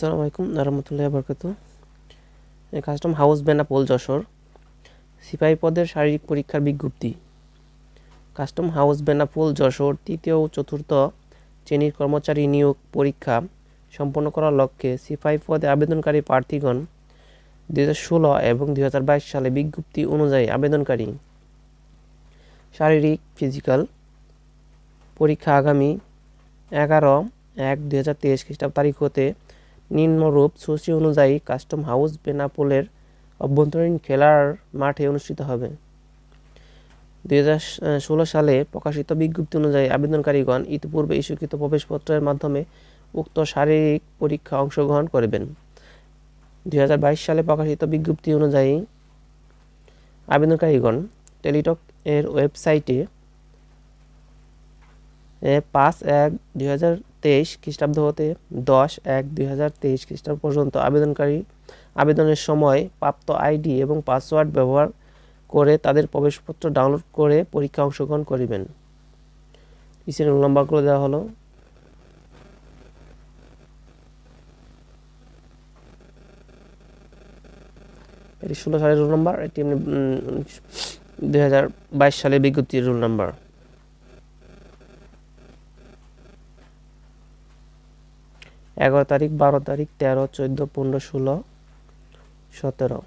আসসালামু আলাইকুম রহমতুল্লাহি ওয়া বারাকাতুহু। কাস্টম হাউস বেনাপোল যশোর সিপাহী পদের শারীরিক পরীক্ষার বিজ্ঞপ্তি। কাস্টম হাউস বেনাপোল যশোর তৃতীয় ও চতুর্থ শ্রেণীর কর্মচারী নিয়োগ পরীক্ষা সম্পন্ন করার লক্ষ্যে সিপাহী পদে আবেদনকারী প্রার্থীগণ 2016 এবং 2022 সালে বিজ্ঞপ্তি অনুযায়ী আবেদনকারী শারীরিক ফিজিক্যাল পরীক্ষা আগামী 11/1/2023 খ্রিস্টাব্দ তারিখ হতে নিম্নরূপ সূচি অনুযায়ী কাস্টম হাউস বেনাপোলের অভ্যন্তরীণ খেলার মাঠে অনুষ্ঠিত হবে। 2016 সালে প্রকাশিত বিজ্ঞপ্তি অনুযায়ী আবেদনকারীগণ ইতিপূর্বে ইস্যুকৃত প্রবেশপত্রের মাধ্যমে উক্ত শারীরিক পরীক্ষা অংশগ্রহণ করবেন। 2022 সালে প্রকাশিত বিজ্ঞপ্তি অনুযায়ী আবেদনকারীগণ টেলিটক এর ওয়েবসাইটে 5/1/2023 খ্রিস্টাব্দ হতে 10/1/2023 খ্রিস্টাব্দ পর্যন্ত আবেদনের সময় প্রাপ্ত আইডি এবং পাসওয়ার্ড ব্যবহার করে তাদের প্রবেশপত্র ডাউনলোড করে পরীক্ষা অংশগ্রহণ করিবেন। নিচের রোল নাম্বারগুলো দেওয়া হলো। এটি 16 সালের রোল নাম্বার, এটি 2022 সালের বিজ্ঞপ্তির রোল নাম্বার। এগারো তারিখ, 12 তারিখ, 13, 14, 15, 16, 17।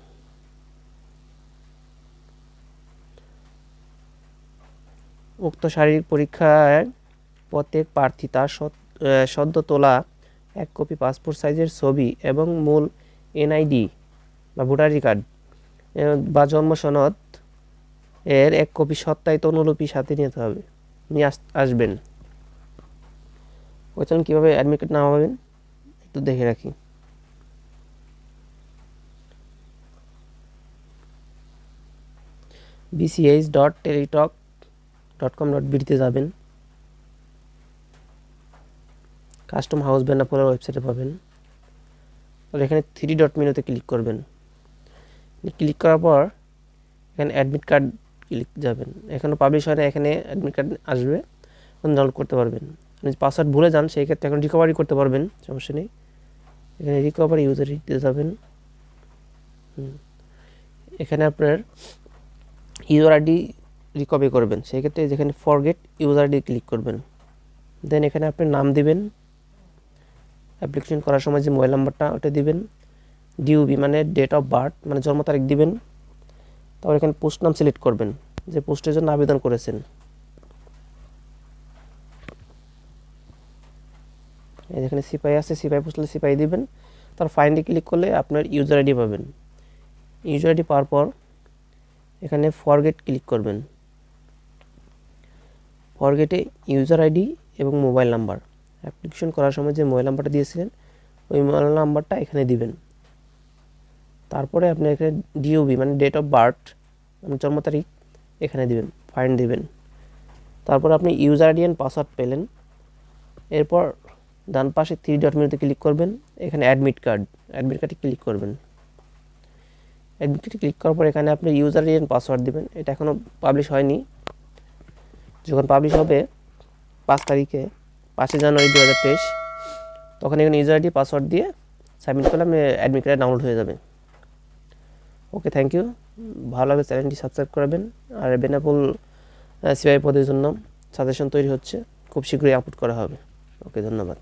উক্ত শারীরিক পরীক্ষায় প্রত্যেক প্রার্থী তার সদ্য তোলা 1 কপি পাসপোর্ট সাইজের ছবি এবং মূল এনআইডি বা ভোটার আইডি কার্ড বা জন্ম সনদ এর 1 কপি সত্যায়িত অনুলিপি সাথে নিয়ে আসবেন। বলছেন কীভাবে অ্যাডমিট কার্ড নামাবেন একটু দেখে রাখি। bch.teletalk.com.bd যাবেন, কাস্টম হাউস বেনাপোলের ওয়েবসাইটে পাবেন। তাহলে এখানে 3 ডট মেনুতে ক্লিক করবেন। ক্লিক করার পর এখানে অ্যাডমিট কার্ড ক্লিক যাবেন। এখানে পাবলিশ হয় না, এখানে অ্যাডমিট কার্ড আসবে, ডাউনলোড করতে পারবেন। যদি পাসওয়ার্ড ভুলে যান সেই ক্ষেত্রে এখন রিকভারি করতে পারবেন, সমস্যা নেই। এখানে রিকভারি ইউজার দিতে যাবেন। এখানে আপনার ইউজার আইডি রিকভারি করবেন, সেই ক্ষেত্রে যেখানে ফরগেট ইউজার আইডি ক্লিক করবেন। দেন এখানে আপনি নাম দিবেন, অ্যাপ্লিকেশন করার সময় যে মোবাইল নাম্বারটা ওটা দিবেন, ডিউবি মানে ডেট অফ বার্থ মানে জন্ম তারিখ দিবেন। তারপর এখানে পোস্ট নাম সিলেক্ট করবেন যে পোস্টের জন্য আবেদন করেছেন। এখানে সিপাহি আছে, সিপাহি পোস্টালে সিপাহি দিবেন। তার ফাইন্ডে ক্লিক করলে আপনার ইউজার আইডি পাবেন। ইউজার আইডি পাওয়ার পর এখানে ফরগেট ক্লিক করবেন। ফরগেটে ইউজার আইডি এবং মোবাইল নাম্বার, অ্যাপ্লিকেশন করার সময় যে মোবাইল নাম্বারটা দিয়েছিলেন ওই মোবাইল নাম্বারটা এখানে দিবেন। তারপরে আপনি এখানে ডিওবি মানে ডেট অফ বার্থ জন্ম তারিখ এখানে দিবেন, ফাইন্ড দিবেন। তারপর আপনি ইউজার আইডি অ্যান্ড পাসওয়ার্ড পেলেন। এরপর ডান পাশে 3 ডট মেনুতে ক্লিক করবেন, এখানে অ্যাডমিট কার্ডে ক্লিক করবেন। অ্যাডমিট কার্ডে ক্লিক করার পর এখানে আপনি ইউজার আইডি অ্যান্ড পাসওয়ার্ড দিবেন। এটা এখনও পাবলিশ হয়নি, যখন পাবলিশ হবে 5 তারিখে 5 জানুয়ারি 2023 তখন এখানে ইউজার আইডি পাসওয়ার্ড দিয়ে সাবমিট করলে আপনি অ্যাডমিট কার্ডে ডাউনলোড হয়ে যাবে। ওকে, থ্যাংক ইউ। ভালো লাগলে চ্যানেলটি সাবস্ক্রাইব করবেন। আর বেনাপোল সিপাহী পদের জন্য সাজেশন তৈরি হচ্ছে, খুব শীঘ্রই আপলোড করা হবে। ওকে, ধন্যবাদ।